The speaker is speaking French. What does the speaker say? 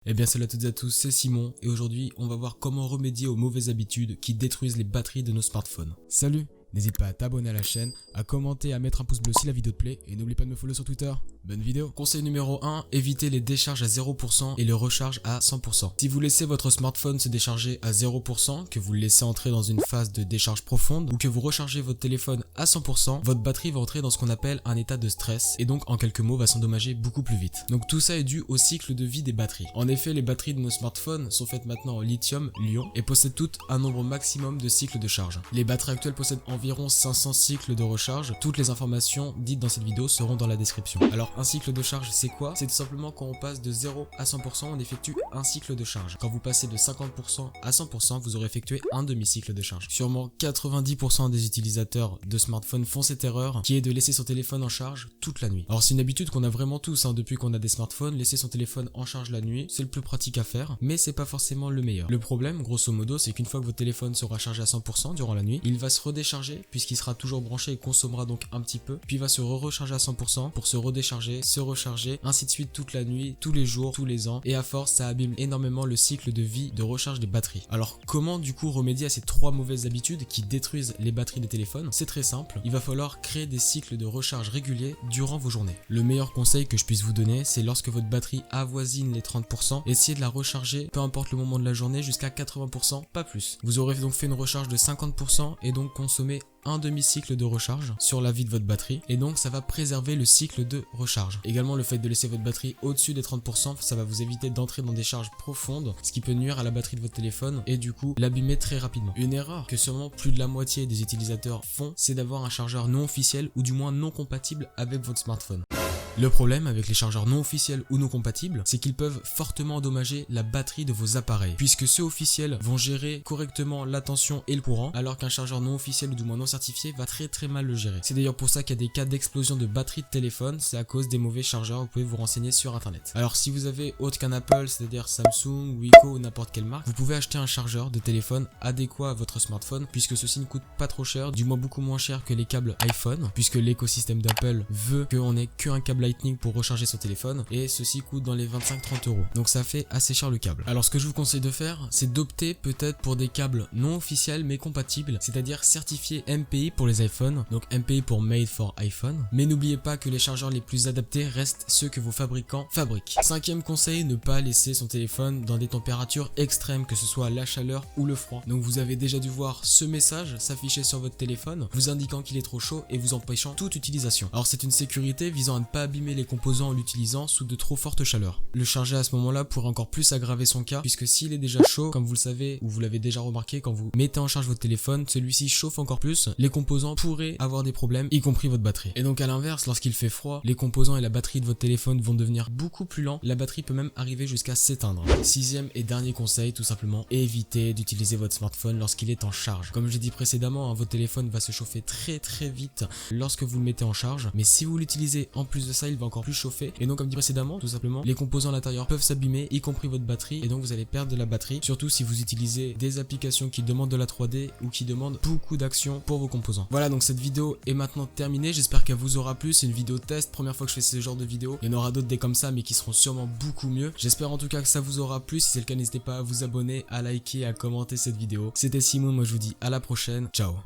Eh bien salut à toutes et à tous, c'est Simon et aujourd'hui on va voir comment remédier aux mauvaises habitudes qui détruisent les batteries de nos smartphones. Salut, n'hésite pas à t'abonner à la chaîne, à commenter, à mettre un pouce bleu si la vidéo te plaît et n'oublie pas de me follow sur Twitter. Bonne vidéo. Conseil numéro 1, évitez les décharges à 0% et les recharges à 100%. Si vous laissez votre smartphone se décharger à 0%, que vous le laissez entrer dans une phase de décharge profonde ou que vous rechargez votre téléphone à 100%, votre batterie va entrer dans ce qu'on appelle un état de stress et donc en quelques mots va s'endommager beaucoup plus vite. Donc tout ça est dû au cycle de vie des batteries. En effet, les batteries de nos smartphones sont faites maintenant en lithium-ion et possèdent toutes un nombre maximum de cycles de charge. Les batteries actuelles possèdent environ 500 cycles de recharge. Toutes les informations dites dans cette vidéo seront dans la description. Alors un cycle de charge c'est quoi? C'est tout simplement quand on passe de 0 à 100%, on effectue un cycle de charge. Quand vous passez de 50% à 100%, vous aurez effectué un demi-cycle de charge. Sûrement 90% des utilisateurs de smartphones font cette erreur qui est de laisser son téléphone en charge toute la nuit. Alors c'est une habitude qu'on a vraiment tous depuis qu'on a des smartphones. Laisser son téléphone en charge la nuit, c'est le plus pratique à faire, mais c'est pas forcément le meilleur. Le problème, grosso modo, c'est qu'une fois que votre téléphone sera chargé à 100% durant la nuit, il va se redécharger puisqu'il sera toujours branché et consommera donc un petit peu, puis il va se recharger à 100% pour se redécharger, se recharger, ainsi de suite toute la nuit, tous les jours, tous les ans, et à force ça abîme énormément le cycle de vie de recharge des batteries. Alors comment du coup remédier à ces trois mauvaises habitudes qui détruisent les batteries des téléphones? C'est très simple, il va falloir créer des cycles de recharge réguliers durant vos journées. Le meilleur conseil que je puisse vous donner, c'est lorsque votre batterie avoisine les 30%, essayez de la recharger peu importe le moment de la journée jusqu'à 80%, pas plus. Vous aurez donc fait une recharge de 50% et donc consommé un demi-cycle de recharge sur la vie de votre batterie et donc ça va préserver le cycle de recharge. Également le fait de laisser votre batterie au-dessus des 30%, ça va vous éviter d'entrer dans des charges profondes, ce qui peut nuire à la batterie de votre téléphone et du coup l'abîmer très rapidement. Une erreur que sûrement plus de la moitié des utilisateurs font, c'est d'avoir un chargeur non officiel ou du moins non compatible avec votre smartphone. Le problème avec les chargeurs non officiels ou non compatibles, c'est qu'ils peuvent fortement endommager la batterie de vos appareils, puisque ceux officiels vont gérer correctement la tension et le courant, alors qu'un chargeur non officiel ou du moins non certifié va très mal le gérer. C'est d'ailleurs pour ça qu'il y a des cas d'explosion de batterie de téléphone, c'est à cause des mauvais chargeurs, vous pouvez vous renseigner sur internet. Alors si vous avez autre qu'un Apple, c'est-à-dire Samsung, Wiko ou n'importe quelle marque, vous pouvez acheter un chargeur de téléphone adéquat à votre smartphone, puisque ceci ne coûte pas trop cher, du moins beaucoup moins cher que les câbles iPhone, puisque l'écosystème d'Apple veut qu'on ait qu'un câble Lightning pour recharger son téléphone et ceci coûte dans les 25-30 euros. Donc ça fait assez cher le câble. Alors ce que je vous conseille de faire, c'est d'opter peut-être pour des câbles non officiels mais compatibles, c'est-à-dire certifiés MPI pour les iPhones, donc MPI pour Made for iPhone. Mais n'oubliez pas que les chargeurs les plus adaptés restent ceux que vos fabricants fabriquent. Cinquième conseil, ne pas laisser son téléphone dans des températures extrêmes, que ce soit la chaleur ou le froid. Donc vous avez déjà dû voir ce message s'afficher sur votre téléphone, vous indiquant qu'il est trop chaud et vous empêchant toute utilisation. Alors c'est une sécurité visant à ne pas abîmer les composants en l'utilisant sous de trop fortes chaleurs. Le charger à ce moment-là pourrait encore plus aggraver son cas, puisque s'il est déjà chaud, comme vous le savez ou vous l'avez déjà remarqué, quand vous mettez en charge votre téléphone, celui-ci chauffe encore plus, les composants pourraient avoir des problèmes, y compris votre batterie. Et donc à l'inverse, lorsqu'il fait froid, les composants et la batterie de votre téléphone vont devenir beaucoup plus lents, la batterie peut même arriver jusqu'à s'éteindre. Sixième et dernier conseil, tout simplement, évitez d'utiliser votre smartphone lorsqu'il est en charge. Comme je l'ai dit précédemment, votre téléphone va se chauffer très vite lorsque vous le mettez en charge, mais si vous l'utilisez en plus de ça, il va encore plus chauffer et donc comme dit précédemment, tout simplement les composants à l'intérieur peuvent s'abîmer, y compris votre batterie, et donc vous allez perdre de la batterie, surtout si vous utilisez des applications qui demandent de la 3D ou qui demandent beaucoup d'actions pour vos composants. Voilà, donc cette vidéo est maintenant terminée, j'espère qu'elle vous aura plu. C'est une vidéo test, première fois que je fais ce genre de vidéo, il y en aura d'autres des comme ça mais qui seront sûrement beaucoup mieux. J'espère en tout cas que ça vous aura plu, si c'est le cas n'hésitez pas à vous abonner, à liker, à commenter cette vidéo. C'était Simon, moi je vous dis à la prochaine, ciao.